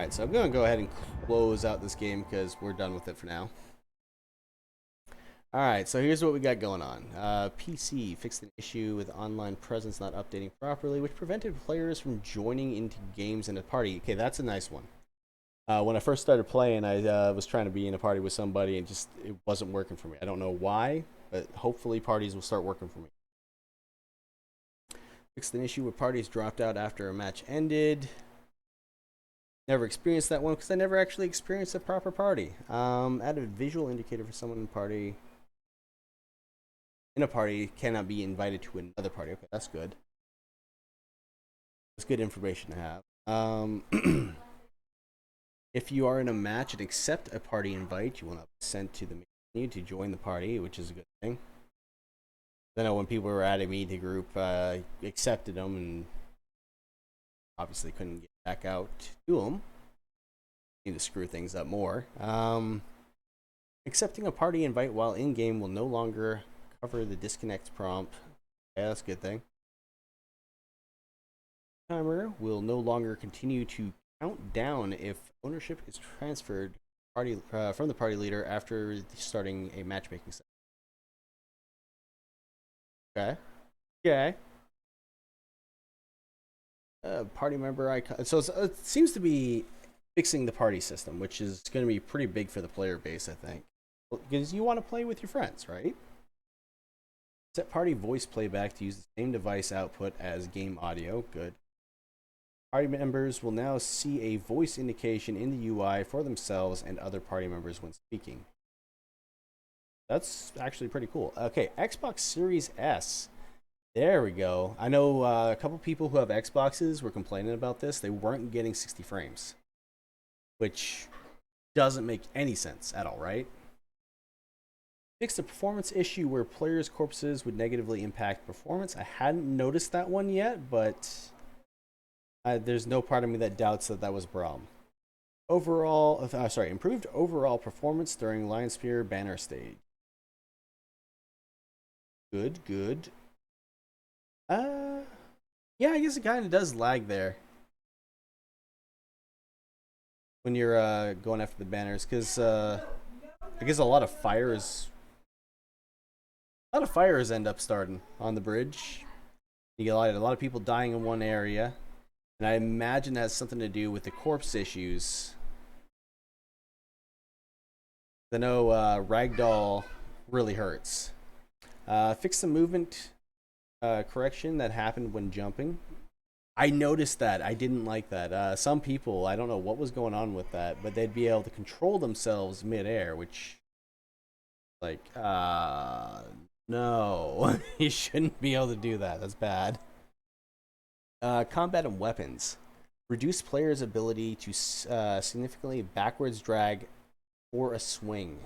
Alright, so I'm going to go ahead and close out this game because we're done with it for now. Alright, so here's what we got going on. PC fixed an issue with online presence not updating properly, which prevented players from joining into games in a party. Okay, that's a nice one. When I first started playing, I was trying to be in a party with somebody and it wasn't working for me. I don't know why, but hopefully parties will start working for me. Fixed an issue where parties dropped out after a match ended. Never experienced that one because I never actually experienced a proper party. Add a visual indicator for someone in a party cannot be invited to another party. Okay, that's good. That's good information to have. If you are in a match and accept a party invite, you will not be sent to the menu to join the party, which is a good thing. I know when people were adding me to group, accepted them and obviously couldn't get back out to them. Need to screw things up more. Accepting a party invite while in game will no longer cover the disconnect prompt. Yeah, that's a good thing. Timer will no longer continue to count down if ownership is transferred from the party leader after starting a matchmaking session. Okay. Okay. Party member icon. So it seems to be fixing the party system, which is going to be pretty big for the player base, I think. Because you want to play with your friends, right? Set party voice playback to use the same device output as game audio. Good. Party members will now see a voice indication in the UI for themselves and other party members when speaking. That's actually pretty cool. Okay, Xbox Series S. There we go. I know a couple people who have Xboxes were complaining about this. They weren't getting 60 frames, which doesn't make any sense at all, right? Fixed a performance issue where players' corpses would negatively impact performance. I hadn't noticed that one yet, but there's no part of me that doubts that was a problem. Improved overall performance during Lion Spear banner stage. Good, good. Yeah, I guess it kind of does lag there when you're going after the banners, because I guess a lot of fires end up starting on the bridge. You get a lot of people dying in one area, and I imagine that has something to do with the corpse issues. I know ragdoll really hurts. Fix the movement correction that happened when jumping. I noticed that. I didn't like that. Some people, I don't know what was going on with that, but they'd be able to control themselves midair, which, like, no. You shouldn't be able to do that. That's bad. Combat and weapons. Reduce players' ability to significantly backwards drag or a swing.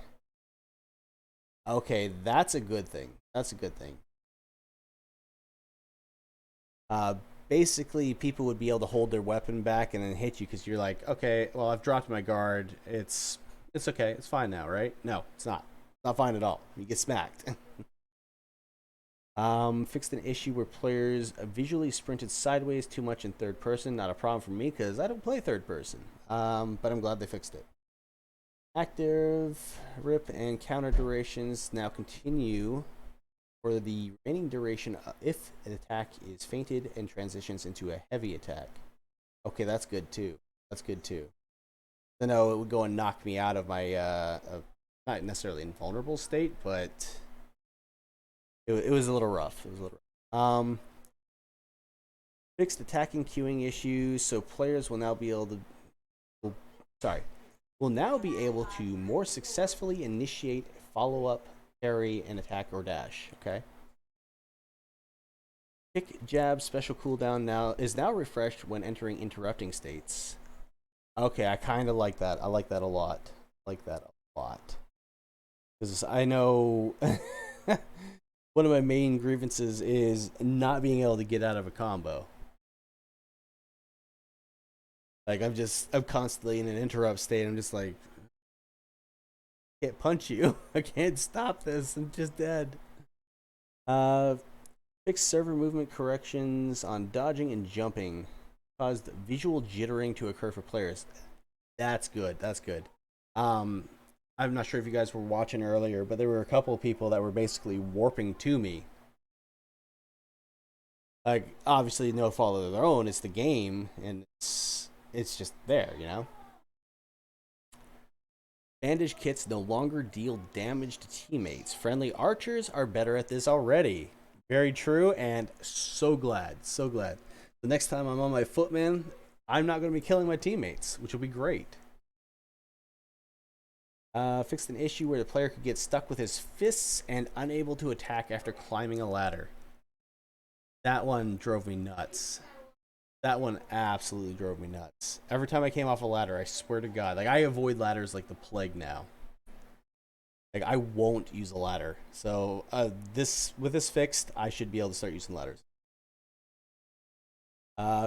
Okay, that's a good thing. That's a good thing. Basically, people would be able to hold their weapon back and then hit you because you're like, okay, well, I've dropped my guard. It's okay. It's fine now, right? No, it's not. It's not fine at all. You get smacked. Fixed an issue where players visually sprinted sideways too much in third person. Not a problem for me because I don't play third person. But I'm glad they fixed it. Active, rip, and counter durations now continue for the remaining duration if an attack is feinted and transitions into a heavy attack. Okay, that's good too. That's good too. I know it would go and knock me out of my not necessarily invulnerable state, but it was a little rough. It was a little rough. Fixed attacking queuing issues, so players will now be able to will now be able to more successfully initiate follow-up, parry, and attack or dash. Okay. Kick jab special cooldown is now refreshed when entering interrupting states. Okay, I kind of like that. I like that a lot. Because I know one of my main grievances is not being able to get out of a combo. Like I'm constantly in an interrupt state. I'm just like, I can't punch you. I can't stop this. I'm just dead. Fixed server movement corrections on dodging and jumping caused visual jittering to occur for players. That's good. That's good. Um, I'm not sure if you guys were watching earlier, but there were a couple of people that were basically warping to me. Like, obviously, no fault of their own. It's the game, and it's just there, you know. Bandage kits no longer deal damage to teammates. Friendly archers are better at this already. Very true, and so glad, so glad. The next time I'm on my footman, I'm not going to be killing my teammates, which will be great. Fixed an issue where the player could get stuck with his fists and unable to attack after climbing a ladder. That one drove me nuts. That one absolutely drove me nuts. Every time I came off a ladder, I swear to God, like I avoid ladders like the plague now. Like I won't use a ladder. So this with this fixed, I should be able to start using ladders.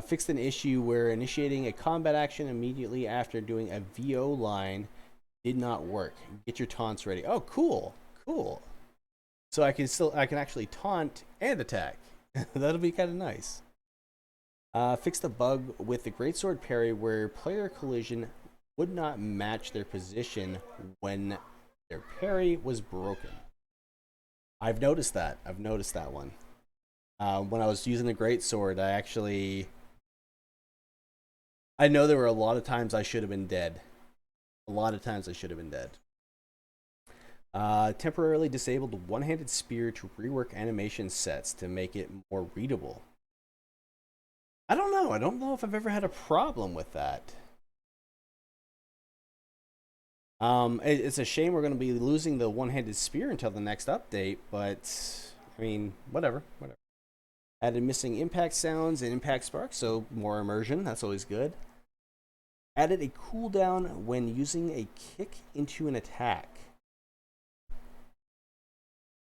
Fixed an issue where initiating a combat action immediately after doing a VO line did not work. Get your taunts ready. Oh, cool, cool. So I can actually taunt and attack. That'll be kind of nice. Fixed a bug with the greatsword parry where player collision would not match their position when their parry was broken. I've noticed that. I've noticed that one. When I was using the greatsword, I know there were a lot of times I should have been dead. A lot of times I should have been dead. Temporarily disabled one-handed spear to rework animation sets to make it more readable. I don't know. I don't know if I've ever had a problem with that. It's a shame we're going to be losing the one-handed spear until the next update, but I mean, whatever, whatever. Added missing impact sounds and impact sparks, so more immersion. That's always good. Added a cooldown when using a kick into an attack.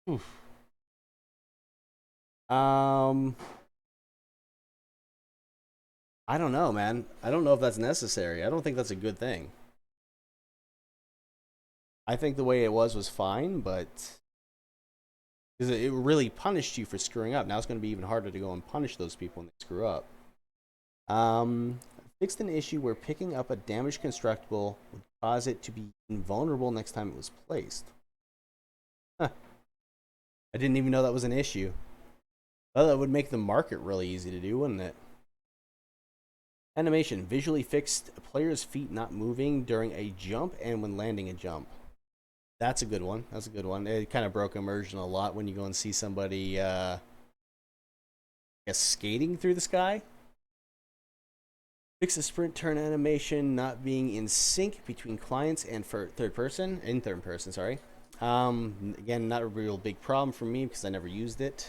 Oof. I don't know, man. I don't know if that's necessary. I don't think that's a good thing. I think the way it was fine, but because it really punished you for screwing up. Now it's going to be even harder to go and punish those people when they screw up. Fixed an issue where picking up a damaged constructible would cause it to be invulnerable next time it was placed. Huh. I didn't even know that was an issue. Well, that would make the market really easy to do, wouldn't it? Animation visually fixed a player's feet not moving during a jump and when landing a jump. That's a good one. That's a good one. It kind of broke immersion a lot when you go and see somebody, I guess, skating through the sky. Fix the sprint turn animation not being in sync between clients and for third person. Sorry. Again, not a real big problem for me because I never used it.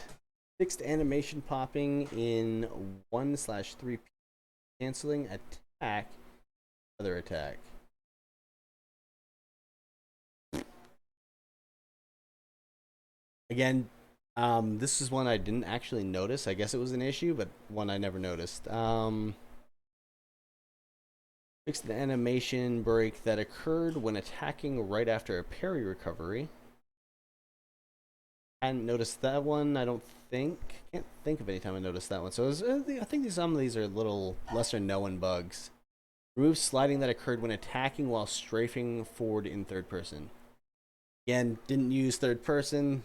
Fixed animation popping in 1/3 canceling attack, other attack. Again, this is one I didn't actually notice. I guess it was an issue, but one I never noticed. Fixed the animation break that occurred when attacking right after a parry recovery. Hadn't noticed that one. I don't think. Can't think of any time I noticed that one. So was, I think some of these are little lesser known bugs. Remove sliding that occurred when attacking while strafing forward in third person. Again, didn't use third person.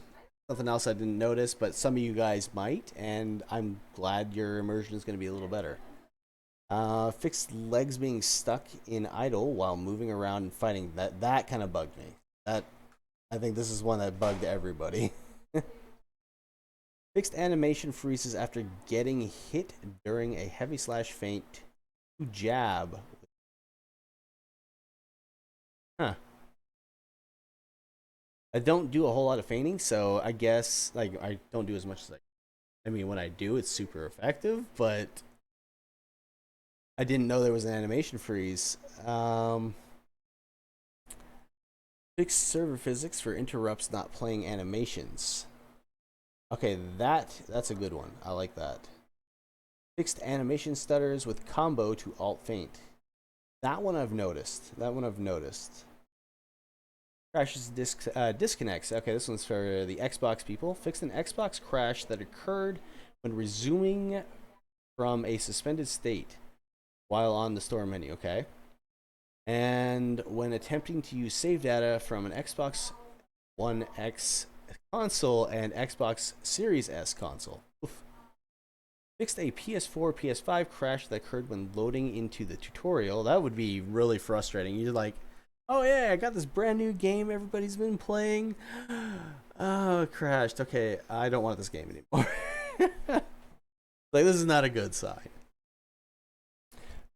Something else I didn't notice, but some of you guys might, and I'm glad your immersion is going to be a little better. Fixed legs being stuck in idle while moving around and fighting. That kind of bugged me. That I think this is one that bugged everybody. Fixed animation freezes after getting hit during a heavy slash feint to jab. Huh. I don't do a whole lot of feigning, so I guess like I don't do as much as I mean, when I do, it's super effective, but I didn't know there was an animation freeze. Fixed server physics for interrupts not playing animations. Okay, that's a good one. I like that. Fixed animation stutters with combo to alt feint. That one I've noticed. Crashes disconnects. Okay, this one's for the Xbox people. Fixed an Xbox crash that occurred when resuming from a suspended state while on the store menu. Okay. And when attempting to use save data from an Xbox One X console and Xbox Series S console. Oof. Fixed a PS4, PS5 crash that occurred when loading into the tutorial. That would be really frustrating. You're like, oh yeah, I got this brand new game everybody's been playing. Oh, it crashed. Okay, I don't want this game anymore. Like, this is not a good sign.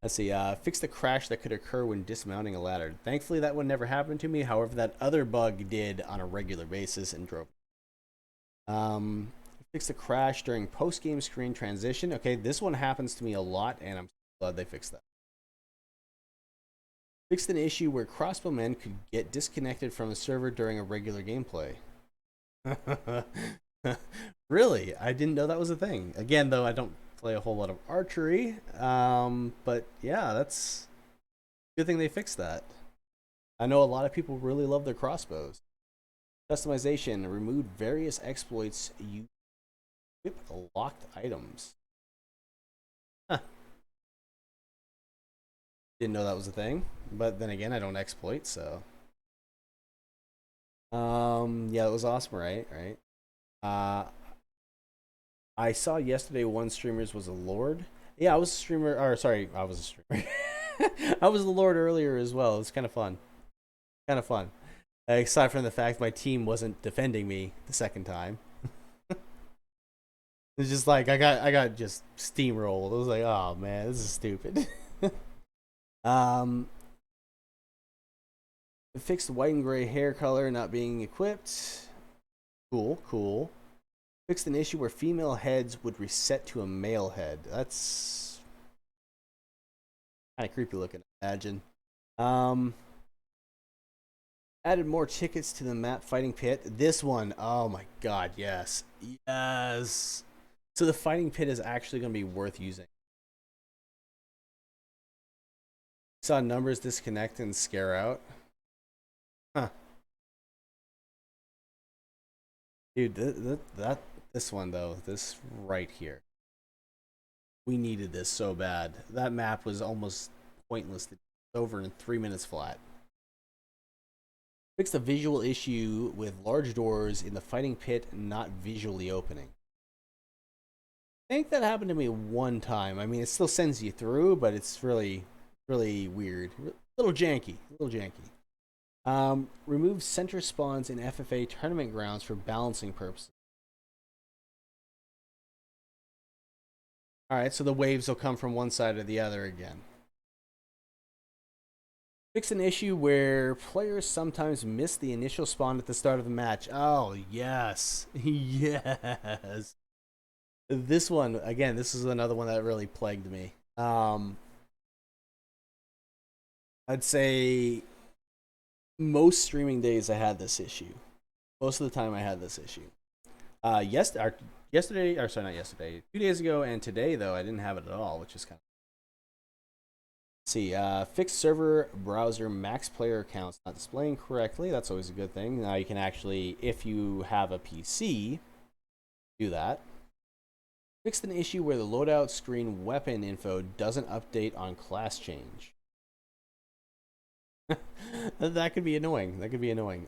Let's see. Fix the crash that could occur when dismounting a ladder. Thankfully, that one never happened to me. However, that other bug did on a regular basis and drove. Fix the crash during post-game screen transition. Okay, this one happens to me a lot, and I'm glad they fixed that. Fixed an issue where crossbow men could get disconnected from the server during a regular gameplay. Really? I didn't know that was a thing. Again, though, I don't play a whole lot of archery. But yeah, that's a good thing they fixed that. I know a lot of people really love their crossbows. Customization removed various exploits you equip locked items. Huh. Didn't know that was a thing, but then again, I don't exploit, so. Yeah, it was awesome, right? Right. Uh, I saw yesterday one streamers was a lord. Yeah, I was a streamer. Or sorry, I was a streamer. I was the lord earlier as well. It was kind of fun. Kind of fun. Aside from the fact my team wasn't defending me the second time. It's just like I got just steamrolled. I was like, oh man, this is stupid. um, Fixed white and gray hair color not being equipped. Cool, cool. Fixed an issue where female heads would reset to a male head. That's kind of creepy looking, I imagine. Um, Added more tickets to the map fighting pit. This one, oh my god, yes. Yes. So the fighting pit is actually going to be worth using. Saw numbers disconnect and scare out. Huh. Dude, this one though, this right here. We needed this so bad. That map was almost pointless. It's over in 3 minutes flat. Fixed a visual issue with large doors in the fighting pit not visually opening. I think that happened to me one time. I mean, it still sends you through, but it's really, really weird. A little janky. A little janky. Remove center spawns in FFA tournament grounds for balancing purposes. Alright, so the waves will come from one side or the other again. Fix an issue where players sometimes miss the initial spawn at the start of the match. Oh, yes. Yes. This one, again, this is another one that really plagued me. I'd say most streaming days I had this issue. Most of the time I had this issue. Yesterday, or sorry, not yesterday, 2 days ago, and today though I didn't have it at all, which is kind of. Let's see, fixed server browser max player accounts not displaying correctly. That's always a good thing. Now you can actually, if you have a PC, do that. Fixed an issue where the loadout screen weapon info doesn't update on class change. That could be annoying. That could be annoying.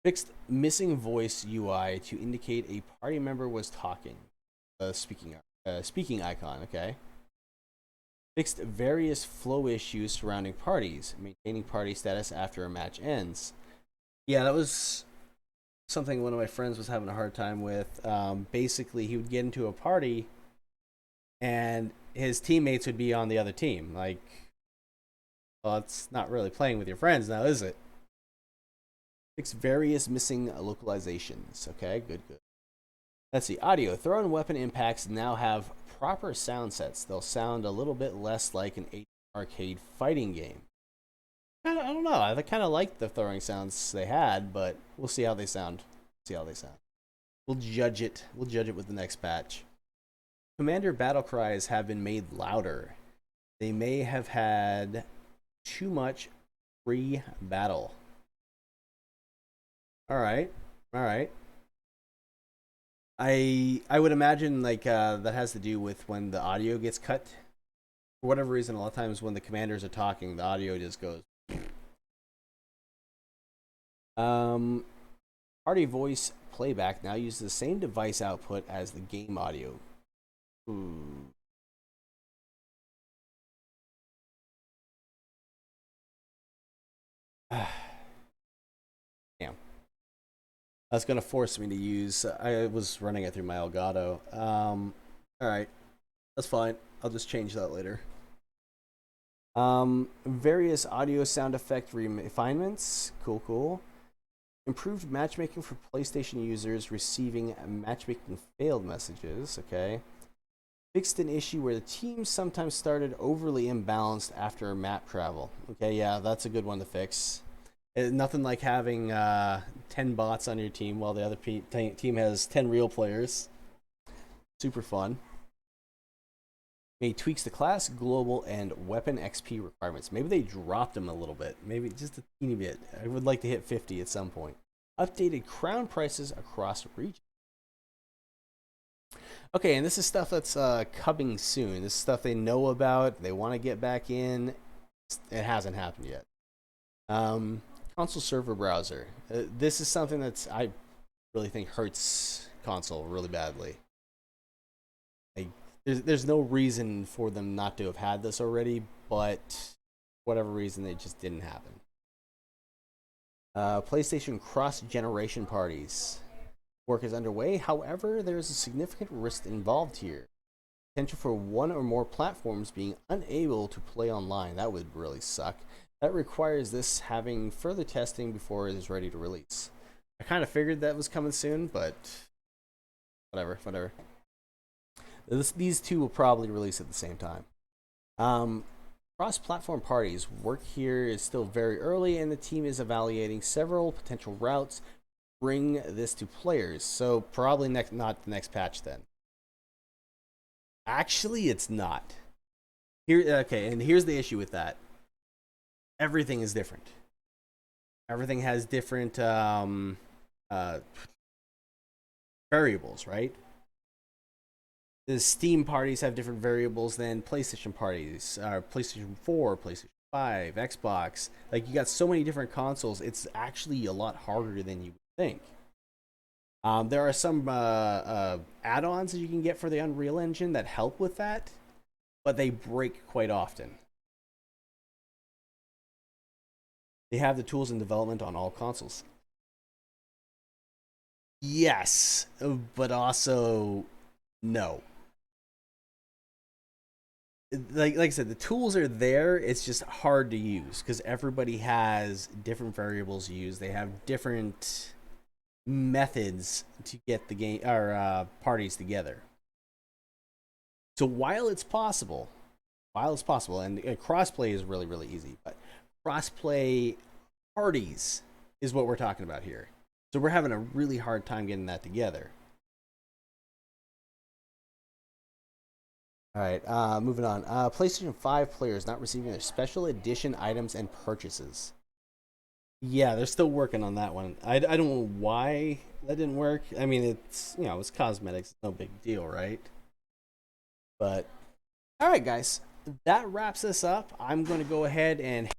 Fixed missing voice UI to indicate a party member was talking. Speaking icon. Okay. Fixed various flow issues surrounding parties, maintaining party status after a match ends. Yeah, that was something one of my friends was having a hard time with. Basically, he would get into a party, and his teammates would be on the other team. Like, well, it's not really playing with your friends now, is it? Fix various missing localizations. Okay, good, good. Let's see. Audio. Thrown weapon impacts now have proper sound sets. They'll sound a little bit less like an arcade fighting game. I don't know. I kind of like the throwing sounds they had, but we'll see how they sound. See how they sound. We'll judge it. We'll judge it with the next patch. Commander battle cries have been made louder. They may have had too much free battle. All right. All right. I would imagine like that has to do with when the audio gets cut For whatever reason, a lot of times when the commanders are talking, the audio just goes. Party voice playback now uses the same device output as the game audio. Ooh. Damn. That's gonna force me to use. I was running it through my Elgato. All right, that's fine. I'll just change that later. Various audio sound effect refinements. Cool, cool. Improved matchmaking for PlayStation users receiving matchmaking failed messages. Okay. Fixed an issue where the team sometimes started overly imbalanced after map travel. Okay, yeah, that's a good one to fix. Nothing like having 10 bots on your team while the other team has 10 real players. Super fun. Made tweaks to class, global, and weapon XP requirements. Maybe they dropped them a little bit. Maybe just a teeny bit. I would like to hit 50 at some point. Updated crown prices across regions. Okay, and this is stuff that's coming soon. This is stuff they know about. They want to get back in. It hasn't happened yet. Console server browser. This is something that's I really think hurts console really badly. There's no reason for them not to have had this already, but whatever reason, it just didn't happen. PlayStation cross-generation parties. Work is underway. However, there is a significant risk involved here. Potential for one or more platforms being unable to play online. That would really suck. That requires this having further testing before it is ready to release. I kind of figured that was coming soon, but whatever. These two will probably release at the same time. Cross-platform parties. Work here is still very early, and the team is evaluating several potential routes. Bring this to players. So probably not the next patch then. Actually, it's not. Okay, and here's the issue with that. Everything is different. Everything has different variables, right? The Steam parties have different variables than PlayStation parties, PlayStation 4, PlayStation 5, Xbox. Like, you got so many different consoles, it's actually a lot harder than you would think. There are some add-ons that you can get for the Unreal Engine that help with that, but they break quite often. They have the tools in development on all consoles. Yes, but also no. Like I said, the tools are there. It's just hard to use because everybody has different variables used. They have different methods to get the game or parties together. So while it's possible, and crossplay is really really easy, but crossplay parties is what we're talking about here. So we're having a really hard time getting that together. All right, moving on. PlayStation 5 players not receiving their special edition items and purchases. Yeah, they're still working on that one. I don't know why that didn't work. I mean, it's cosmetics, no big deal, right? But all right, guys, that wraps us up. I'm going to go ahead and